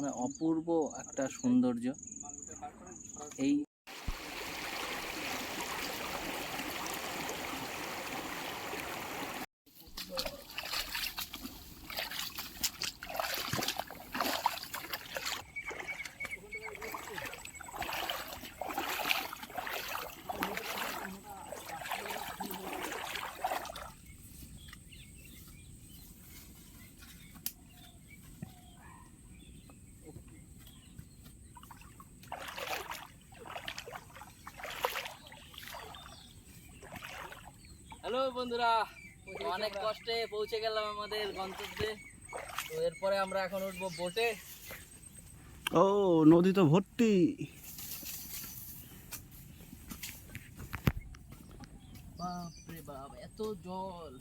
মানে অপূর্ব একটা সৌন্দর্য। এই হ্যালো বন্ধুরা, অনেক কষ্টে পৌঁছে গেলাম আমাদের গন্তব্যে। তো এরপরে আমরা এখন উঠবো বোটে। ও নদী তো ভর্তি। বাপরে বাপ, এত জল!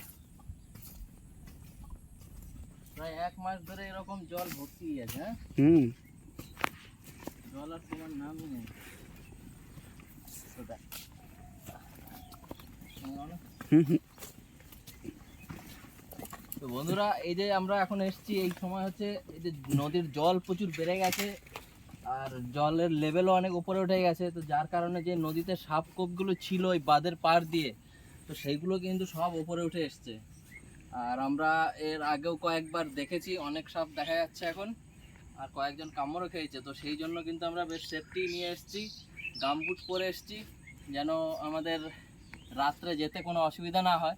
প্রায় 1 মাস ধরে এরকম জল ভর্তি আছে। হ্যাঁ, জল আর তোমার নামই নেই। তো বন্ধুরা, এই যে আমরা এখন এসেছি, এই সময় হচ্ছে এই যে নদীর জল প্রচুর বেড়ে গেছে আর জলের লেভেলও অনেক উপরে উঠে গেছে। তো যার কারণে যে নদীতে সাপ কোপগুলো ছিল ওই বাঁধের পাড় দিয়ে, তো সেইগুলো কিন্তু সব উপরে উঠে এসছে। আর আমরা এর আগেও কয়েকবার দেখেছি, অনেক সাপ দেখা যাচ্ছে এখন, আর কয়েকজন কামড়ও খেয়েছে। তো সেই জন্য কিন্তু আমরা বেশ সেফটি নিয়ে এসেছি, গামবুট পরে এসেছি, যেন আমাদের রাত্রে যেতে কোনো অসুবিধা না হয়।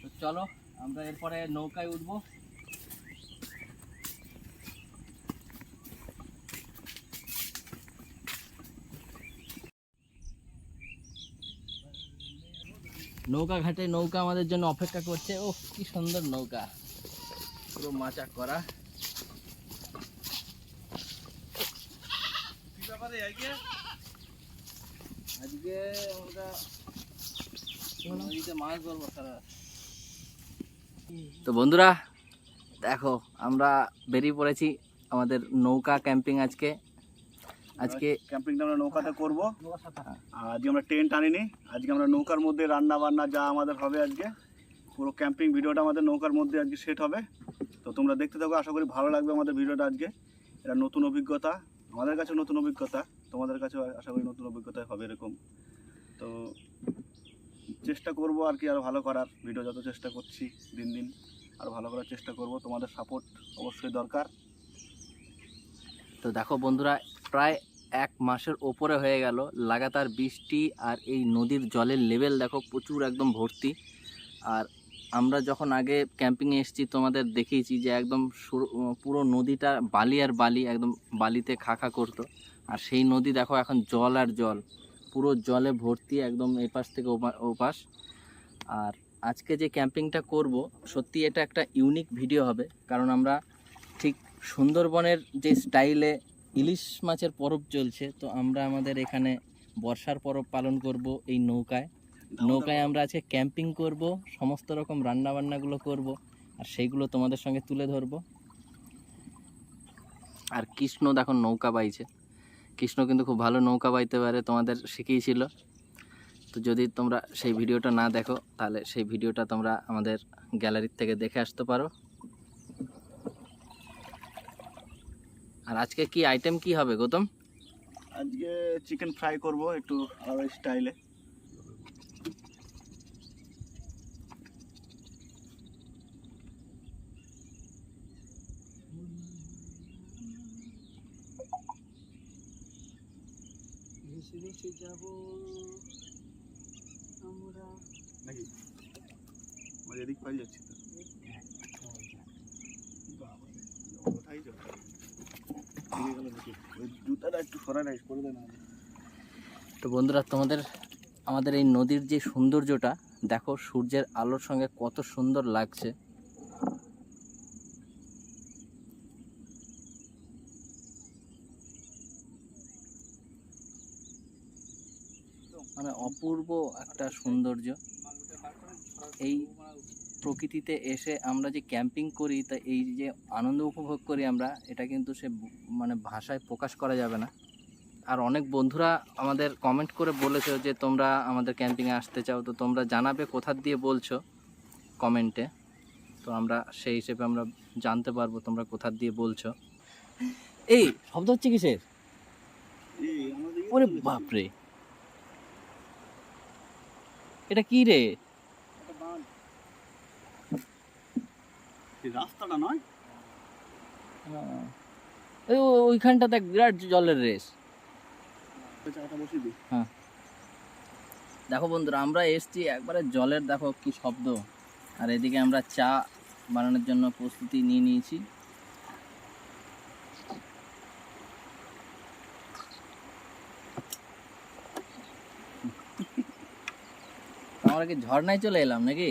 তো চলো আমরা এরপরে নৌকায় উঠবো। নৌকা ঘাটে নৌকা আমাদের জন্য অপেক্ষা করছে। ও কি সুন্দর নৌকা, পুরো মাচা করা। আজকে আমরা নদীতে মাছ ধরবো সারা। তো বন্ধুরা দেখো, আমরা বেরিয়ে পড়েছি আমাদের নৌকা ক্যাম্পিং। আজকে ক্যাম্পিংটা আমরা নৌকাতে করব। আজকে আমরা টেন্ট আনিনি, আজকে আমরা নৌকার মধ্যে রান্না বান্না যা আমাদের হবে, আজকে পুরো ক্যাম্পিং ভিডিওটা আমাদের নৌকার মধ্যে আজকে সেট হবে। তো তোমরা দেখতে থাকো, আশা করি ভালো লাগবে আমাদের ভিডিওটা। আজকে এটা নতুন অভিজ্ঞতা, আমাদের কাছে নতুন অভিজ্ঞতা, তোমাদের কাছেও আশা করি নতুন অভিজ্ঞতা হবে এরকম। তো চেষ্টা করব আর কি আরও ভালো করার, ভিডিও যত চেষ্টা করছি দিন দিন আরও ভালো করার চেষ্টা করব। তোমাদের সাপোর্ট অবশ্যই দরকার। তো দেখো বন্ধুরা, প্রায় 1 মাসের ওপরে হয়ে গেল লাগাতার বৃষ্টি, আর এই নদীর জলের লেভেল দেখো প্রচুর একদম ভর্তি। আর আমরা যখন আগে ক্যাম্পিংয়ে এসেছি তোমাদের দেখিয়েছি যে একদম পুরো নদীটা বালি আর বালি, একদম বালিতে খা করতো। আর সেই নদী দেখো এখন জল আর জল, পুরো জলে ভর্তি একদম এপাশ থেকে ওপাশ। আর আজকে যে ক্যাম্পিংটা করব, সত্যি এটা একটা ইউনিক ভিডিও হবে, কারণ আমরা ঠিক সুন্দরবনের যে স্টাইলে ইলিশ মাছের পরব চলছে, তো আমরা আমাদের এখানে বর্ষার পরব পালন করব এই নৌকায়। আমরা আজকে ক্যাম্পিং করব, সমস্ত রকম রান্নাবান্নাগুলো করব, আর সেইগুলো তোমাদের সঙ্গে তুলে ধরবো। আর কৃষ্ণ দেখো নৌকা বাইছে, কৃষ্ণ কিন্তু খুব ভালো নৌকা বাইতে পারে, তোমাদের শিখিয়েছিল। তো যদি তোমরা সেই ভিডিওটা না দেখো, তাহলে সেই ভিডিওটা তোমরা আমাদের গ্যালারির থেকে দেখে আসতে পারো। আর আজকে কি আইটেম কি হবে গৌতম? আজকে চিকেন ফ্রাই করব একটু আলাদা স্টাইলে। ভেসে যাব আমরা নাকি এদিক পাই যাচ্ছি তো কোথায় যাবো, জুতাটা একটু সরাই করে দেন। তো বন্ধুরা, আমাদের এই নদীর যে সৌন্দর্যটা দেখো, সূর্যের আলোর সঙ্গে কত সুন্দর লাগছে। মানে অপূর্ব একটা সৌন্দর্য। এই প্রকৃতিতে এসে আমরা যে ক্যাম্পিং করি, তা এই যে আনন্দ উপভোগ করি আমরা, এটা কিন্তু মানে ভাষায় প্রকাশ করা যাবে না। আর অনেক বন্ধুরা আমাদের কমেন্ট করে বলেছো যে তোমরা আমাদের ক্যাম্পিংয়ে আসতে চাও, তো তোমরা জানাবে কোথা দিয়ে বলছো কমেন্টে, তো আমরা সেই হিসেবে আমরা জানতে পারবো তোমরা কোথা দিয়ে বলছো। এই শব্দ হচ্ছে কিসের? ওরে বাপরে, এটা কি রে? রাস্তাটা নয়, ওইখানটা দেখ বিরাট জলের রেস। হ্যাঁ দেখো বন্ধুরা, আমরা এসছি একবারে জলের, দেখো কি শব্দ। আর এদিকে আমরা চা বানানোর জন্য প্রস্তুতি নিয়ে নিয়েছি। আমরা কি ঝর্ণায় চলে এলাম নাকি?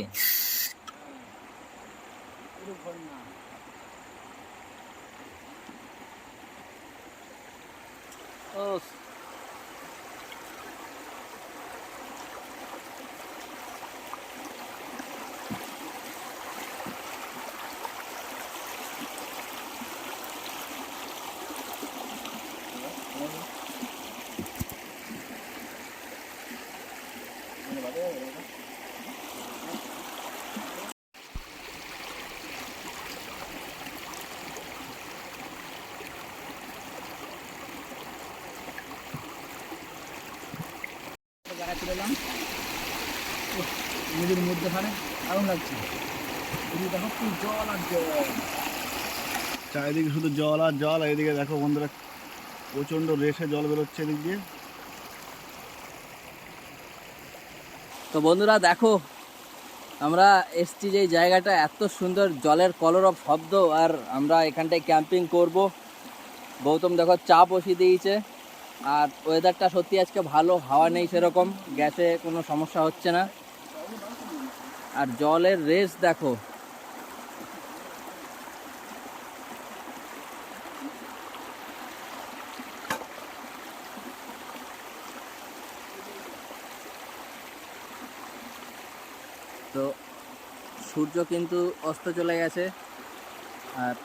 ও জায়গা চলে এলাম নদীর মধ্যখানে, দারুণ লাগছে। দেখো কি জল আর জল, চারিদিকে শুধু জল আর জল। এইদিকে দেখো বন্ধুরা, প্রচণ্ড রেসে জল বেরোচ্ছে এদিক দিয়ে। তো বন্ধুরা দেখো, আমরা এসছি যে জায়গাটা, এত সুন্দর জলের কলরব শব্দ, আর আমরা এখানটায় ক্যাম্পিং করব। গৌতম দেখো চা বসিয়ে দিয়েছে, আর ওয়েদারটা সত্যি আজকে ভালো, হাওয়া নেই সেরকম, গ্যাসে কোনো সমস্যা হচ্ছে না। আর জলের রেস দেখো, তো সূর্য কিন্তু অস্ত চলে গেছে। আর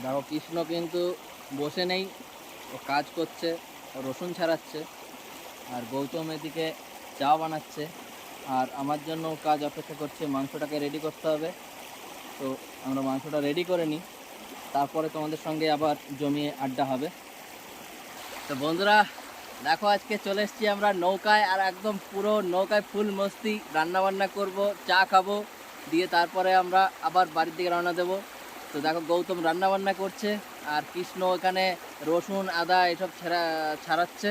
দেখো কৃষ্ণ কিন্তু বসে নেই, ও কাজ করছে, ও রসুন ছাড়াচ্ছে। আর গৌতম এদিকে চা বানাচ্ছে, আর আমার জন্য কাজ অপেক্ষা করছে, মাংসটাকে রেডি করতে হবে। তো আমরা মাংসটা রেডি করে নিই, তারপরে তোমাদের সঙ্গে আবার জমিয়ে আড্ডা হবে। তো বন্ধুরা দেখো, আজকে চলে এসেছি আমরা নৌকায়, আর একদম পুরো নৌকায় ফুল মস্তি, রান্নাবান্না করব, চা খাবো, দিয়ে তারপরে আমরা আবার বাড়ির দিকে রওনা দেবো। তো দেখো গৌতম রান্নাবান্না করছে, আর কৃষ্ণ এখানে রসুন আদা এসব ছাড়াচ্ছে,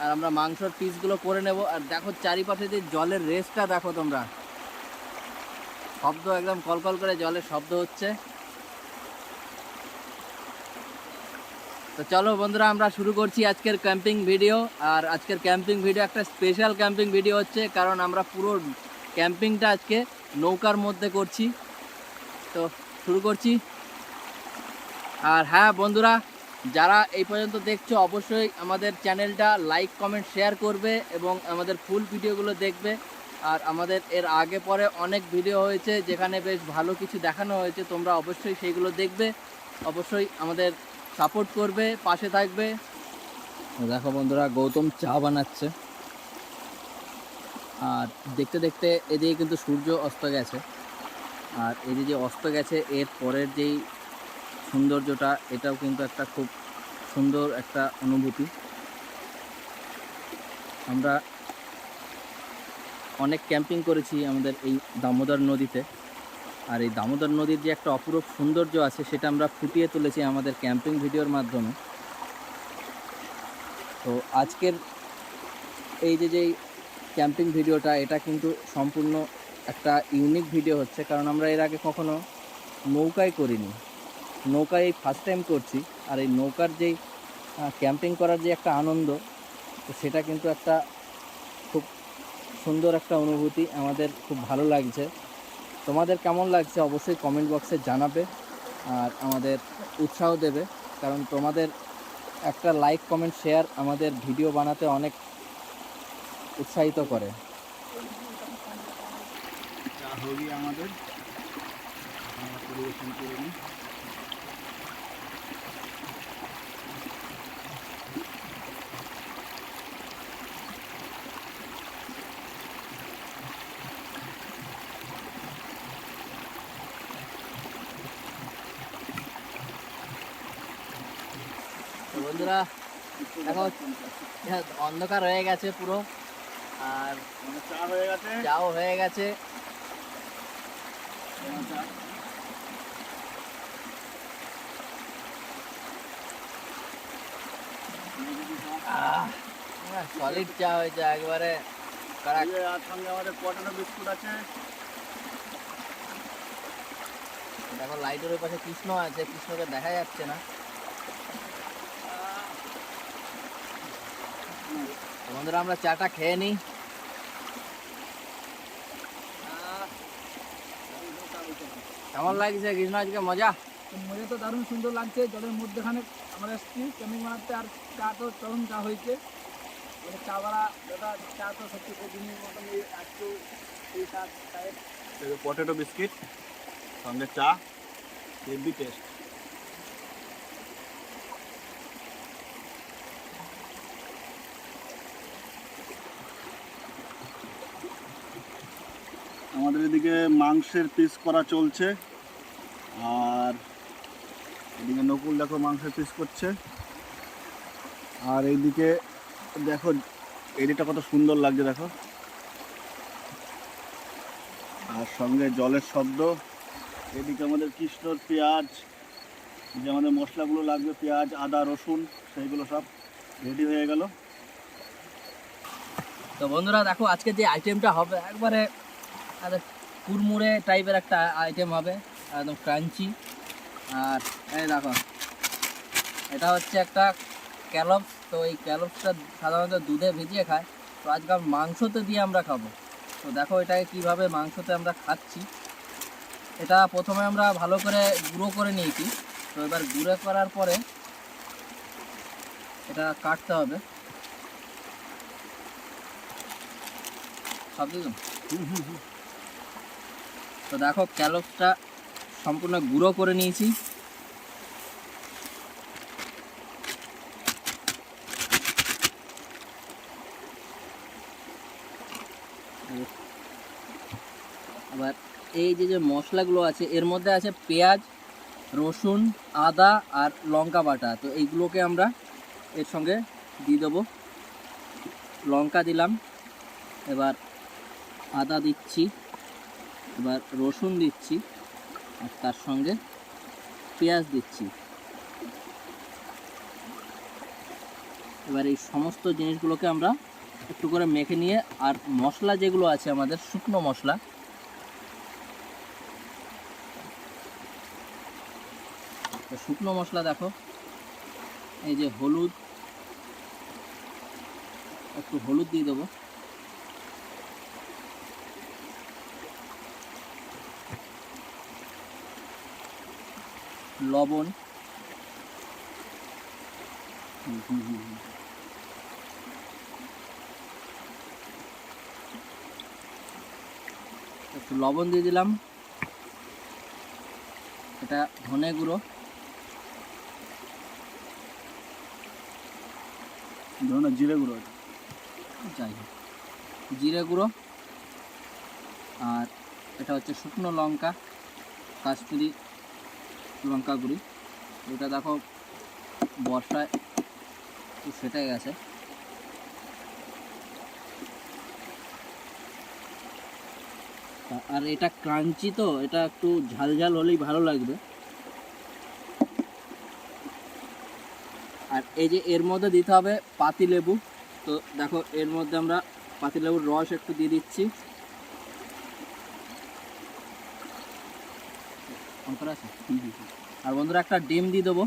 আর আমরা মাংসর পিসগুলো করে নেব। আর দেখো চারিপাশে যে জলের রেসটা দেখো তোমরা, শব্দ একদম কলকল করে জলের শব্দ হচ্ছে। তো চলো বন্ধুরা, আমরা শুরু করছি আজকের ক্যাম্পিং ভিডিও। আর আজকের ক্যাম্পিং ভিডিও একটা স্পেশাল ক্যাম্পিং ভিডিও হচ্ছে, কারণ আমরা পুরো ক্যাম্পিংটা আজকে নৌকার মধ্যে করছি। তো শুরু করছি। আর হ্যাঁ বন্ধুরা, যারা এই পর্যন্ত দেখছো অবশ্যই আমাদের চ্যানেলটা লাইক কমেন্ট শেয়ার করবে এবং আমাদের ফুল ভিডিওগুলো দেখবে। আর আমাদের এর আগে পরে অনেক ভিডিও হয়েছে যেখানে বেশ ভালো কিছু দেখানো হয়েছে, তোমরা অবশ্যই সেইগুলো দেখবে, অবশ্যই আমাদের সাপোর্ট করবে, পাশে থাকবে। দেখো বন্ধুরা, গৌতম চা বানাচ্ছে, আর দেখতে দেখতে এদিকে কিন্তু সূর্য অস্ত গেছে। আর এদিকে যে অস্ত গেছে, এর পরের যেই সৌন্দর্যটা, এটাও কিন্তু একটা খুব সুন্দর একটা অনুভূতি। আমরা অনেক ক্যাম্পিং করেছি আমাদের এই দামোদর নদীতে, আর এই দামোদর নদীর যে একটা অপূরূপ সৌন্দর্য আছে, সেটা আমরা ফুটিয়ে তুলেছি আমাদের ক্যাম্পিং ভিডিওর মাধ্যমে। তো আজকের এই যে ক্যাম্পিং ভিডিওটা, এটা কিন্তু সম্পূর্ণ একটা ইউনিক ভিডিও হচ্ছে, কারণ আমরা এর আগে কখনো নৌকায় করিনি, নৌকায় এই ফার্স্ট টাইম করছি। আর এই নৌকার যেই ক্যাম্পিং করার যে একটা আনন্দ, তো সেটা কিন্তু একটা খুব সুন্দর একটা অনুভূতি, আমাদের খুব ভালো লাগছে। তোমাদের কেমন লাগছে অবশ্যই কমেন্ট বক্সে জানাবে, আর আমাদের উৎসাহ দেবে, কারণ তোমাদের একটা লাইক কমেন্ট শেয়ার আমাদের ভিডিও বানাতে অনেক উৎসাহিত করে। চা হয়ে আমাদের পরিবেশন করে নিই। তো বন্ধুরা দেখো অন্ধকার হয়ে গেছে পুরো, আর মানে চা হয়ে গেছে। চাও হয়ে গেছে। সলিড চা হয়েছে একবারে কড়া। আর সঙ্গে আমাদের পটেটো বিস্কুট আছে। দেখো লাইটের ওই পাশে কৃষ্ণ আছে, কৃষ্ণকে দেখা যাচ্ছে না। তো বন্ধুরা আমরা চাটা খেয়ে নিই। কেমন লাগছে কৃষ্ণ আজকে মজা? মজা তো দারুণ সুন্দর লাগছে। জলের মধ্যেখানে আমরা এসেছি ক্যাম্পিং বানাতে, আর চা তো চরম চা হয়েছে। মানে চা বাড়া দাদা, চা তো সত্যি প্রতিদিনের মতন একটু এই চায়ের পটেটো বিস্কিট সঙ্গে চা, হেভি টেস্ট। আমাদের এদিকে মাংসের পিস করা চলছে, আর এদিকে নকুল দেখো মাংসের পিস করছে, আর এইদিকে দেখো এদিকটা কত সুন্দর লাগছে দেখো, আর সঙ্গে জলের শব্দ। এদিকে আমাদের কৃষ্ণর পেঁয়াজ, যে আমাদের মশলাগুলো লাগবে পেঁয়াজ আদা রসুন সেইগুলো সব রেডি হয়ে গেল। তো বন্ধুরা দেখো আজকে যে আইটেমটা হবে একবারে কুড়মুড়ে টাইপের একটা আইটেম হবে, একদম ক্রাঞ্চি। আর এই দেখো এটা হচ্ছে একটা ক্যালপস। তো এই ক্যালপসটা সাধারণত দুধে ভিজিয়ে খায়, তো আজকাল মাংসতে দিয়ে আমরা খাবো। তো দেখো এটাকে কিভাবে মাংসতে আমরা খাচ্ছি। এটা প্রথমে আমরা ভালো করে গুঁড়ো করে নিয়েছি। তো এবার গুঁড়ো করার পরে এটা কাটতে হবে। সব দিন তো দেখো ক্যালপসটা সম্পূর্ণ গুঁড়ো করে নিয়েছি। আবার এই যে মশলাগুলো আছে এর মধ্যে আছে পেঁয়াজ রসুন আদা আর লঙ্কা বাটা। তো এইগুলোকে আমরা এর সঙ্গে দিয়ে দেবো। লঙ্কা দিলাম, এবার আদা দিচ্ছি, এবার রসুন দিচ্ছি, আর তার সঙ্গে পেঁয়াজ দিচ্ছি। এবার এই সমস্ত জিনিসগুলোকে আমরা একটু করে মেখে নিয়ে, আর মশলা যেগুলো আছে আমাদের শুকনো মশলা, তো শুকনো মশলা দেখো এই যে হলুদ, একটু হলুদ দিয়ে দেবো, লবণ, একটু লবণ দিয়ে দিলাম। এটা ধনে গুঁড়ো, ধরুন জিরে গুঁড়ো, যাই হোক জিরে গুঁড়ো, আর এটা হচ্ছে শুকনো লঙ্কা কাশ্মীরি লঙ্কা গুঁড়ি। এটা দেখো বর্ষায় একটু ফেটে গেছে। আর এটা ক্রাঞ্চি, তো এটা একটু ঝাল ঝাল হলেই ভালো লাগবে। আর এই যে এর মধ্যে দিতে হবে পাতিলেবু। তো দেখো এর মধ্যে আমরা পাতিলেবুর রস একটু দিয়ে দিচ্ছি। আর বন্ধুরা একটা ডিম দিয়ে দেবো।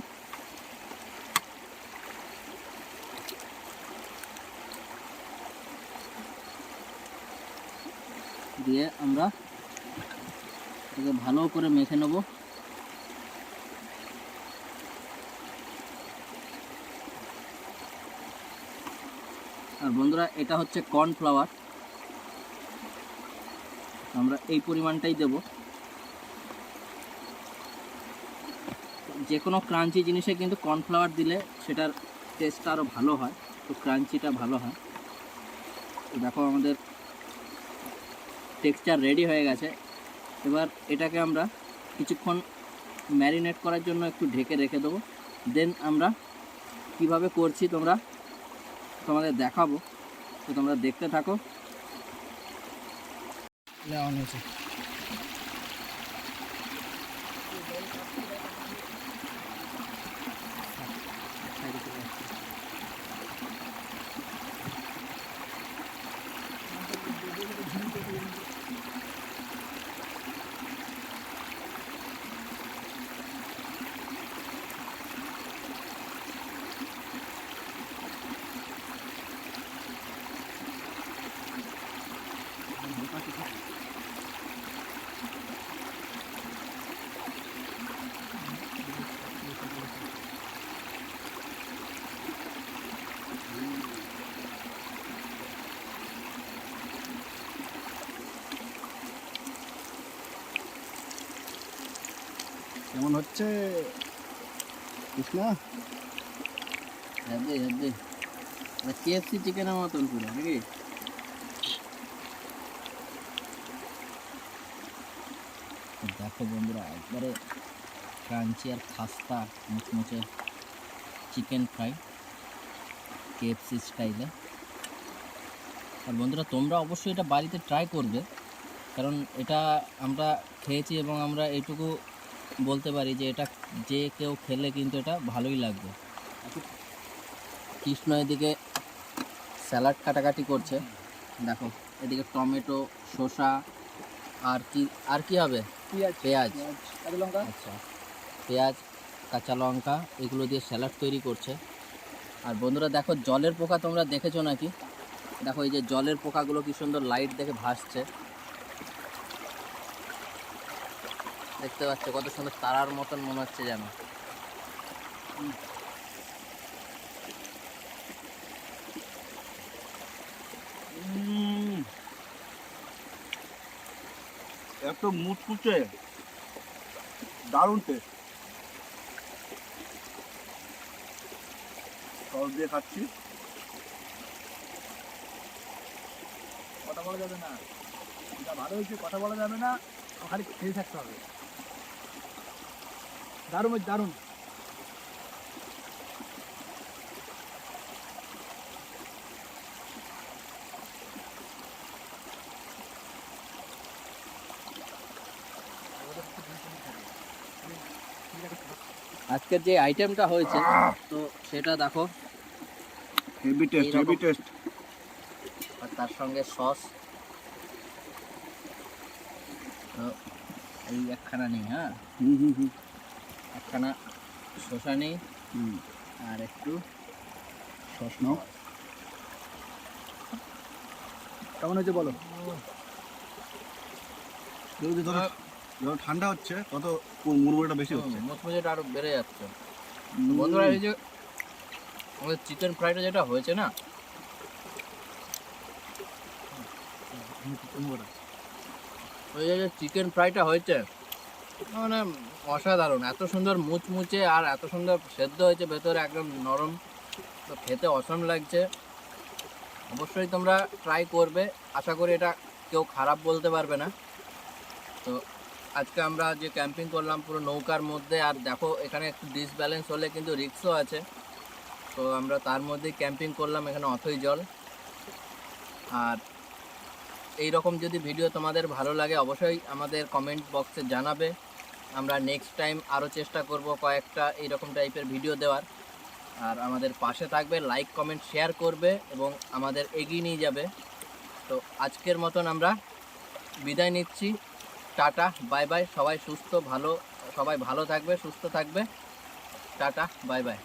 দিয়ে আমরা এটাকে ভালো করে মেখে নেব। আর বন্ধুরা এটা হচ্ছে কর্নফ্লাওয়ার, আমরা এই পরিমাণটাই দেব। যে কোনো ক্রাঞ্চি জিনিসে কিন্তু কর্নফ্লাওয়ার দিলে সেটার টেস্টটা আরও ভালো হয়, তো ক্রাঞ্চিটা ভালো হয়। তো দেখো আমাদের টেক্সচার রেডি হয়ে গেছে। এবার এটাকে আমরা কিছুক্ষণ ম্যারিনেট করার জন্য একটু ঢেকে রেখে দেবো। দেন আমরা কিভাবে করছি তোমাদের দেখাবো, তো তোমরা দেখতে থাকো। অন হয়েছে। কেমন হচ্ছে কৃষ্ণা? KFC চিকেনের মতন পুরো নাকি? দেখো বন্ধুরা, একবারে ক্রাঞ্চি আর খাস্তা মুচমুচে চিকেন ফ্রাই KFC স্টাইলে। আর বন্ধুরা তোমরা অবশ্যই এটা বাড়িতে ট্রাই করবে, কারণ এটা আমরা খেয়েছি এবং আমরা এইটুকু বলতে পারি যে এটা যে কেউ খেলে কিন্তু এটা ভালোই লাগবে। কৃষ্ণ এদিকে স্যালাড কাটাকাটি করছে, দেখো এদিকে টমেটো, শসা আর কি হবে, পেঁয়াজ, কাঁচা লঙ্কা, আচ্ছা পেঁয়াজ, কাঁচা লঙ্কা এগুলো দিয়ে স্যালাড তৈরি করছে। আর বন্ধুরা দেখো জলের পোকা তোমরা দেখেছো নাকি? দেখো এই যে জলের পোকাগুলো কি সুন্দর লাইট দেখে ভাসছে, দেখতে পাচ্ছ কত সুন্দর তারার মতন মনে হচ্ছে যেন। এত মুচমুচে, দারুণ টেস্ট। সস দিয়ে খাচ্ছি। কথা বলা যাবে না, এটা ভালো হয়েছে, কথা বলা যাবে না, খালি খেয়ে থাকতে হবে। দারুণ হয়েছে, দারুণ। আজকের যে আইটেমটা হয়েছে তো সেটা দেখো, হেভি টেস্ট, এইরকম। Heavy taste. আর তার সঙ্গে সস তো এই একখানা নেই, হ্যাঁ একখানা শসা নেই, আর একটু সস নাও। কেমন হয়েছে বলো? যখন ঠান্ডা হচ্ছে তত মুড়মুড়িটা বেশি হচ্ছে। মুচমুচেটা আরো বেড়ে যাচ্ছে। বন্ধুরা এই যে আমাদের চিকেন ফ্রাইটা যেটা হয়েছে না, ওই যে চিকেন ফ্রাইটা হয়েছে মানে অসাধারণ, এত সুন্দর মুচমুচে আর এত সুন্দর সেদ্ধ হয়েছে ভেতরে, একদম নরম, তো খেতে অসম লাগছে। অবশ্যই তোমরা ট্রাই করবে, আশা করি এটা কেউ খারাপ বলতে পারবে না। তো আজকে আমরা যে ক্যাম্পিং করলাম পুরো নৌকার মধ্যে, আর দেখো এখানে একটু ডিসব্যালেন্স হলে কিন্তু রিস্কও আছে, তো আমরা তার মধ্যেই ক্যাম্পিং করলাম, এখানে অথই জল। আর এই রকম যদি ভিডিও তোমাদের ভালো লাগে অবশ্যই আমাদের কমেন্ট বক্সে জানাবে, আমরা নেক্সট টাইম আরও চেষ্টা করব কয়েকটা এইরকম টাইপের ভিডিও দেওয়ার। আর আমাদের পাশে থাকবে, লাইক কমেন্ট শেয়ার করবে এবং আমাদের এগিয়ে নিয়ে যাবে। তো আজকের মতন আমরা বিদায় নিচ্ছি, টাটা বাই বাই। সবাই ভালো থাকবে, সুস্থ থাকবে, টাটা বাই বাই।